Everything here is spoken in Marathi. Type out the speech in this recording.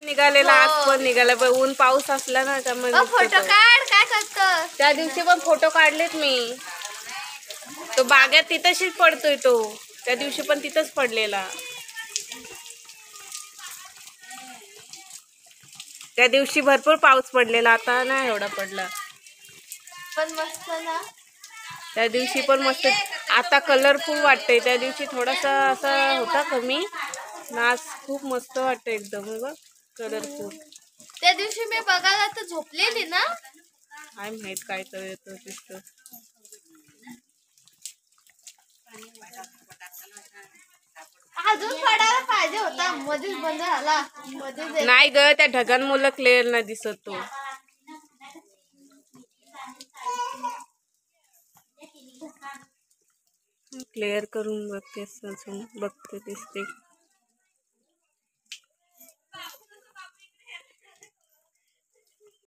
निघालेला आज पण निघाला ऊन पाऊस असला ना त्यामुळे फोटो काढ. काय करतो? त्या दिवशी पण फोटो काढलेत मी. तो बागेत तिथंशीच पडतोय तो. त्या दिवशी पण तिथंच पडलेला. त्या दिवशी भरपूर पाऊस पडलेला आता नाही एवढा पडला. पण मस्त ना. त्या दिवशी पण मस्त. आता कलरफुल वाटतंय. त्या दिवशी थोडासा असा होता कमी. आज खूप मस्त वाटतं एकदम बघ कलरफुल. त्या दिवशी मी बघायला तर झोपलेली ना. काय माहित काय तर येतं तिथं. अजून पडायला पाहिजे होता. मध्येच बंद झाला. नाही ग त्या ढगांमुळे क्लिअर नाही दिसत तो. क्लिअर करून बघते अजून बघते दिसते.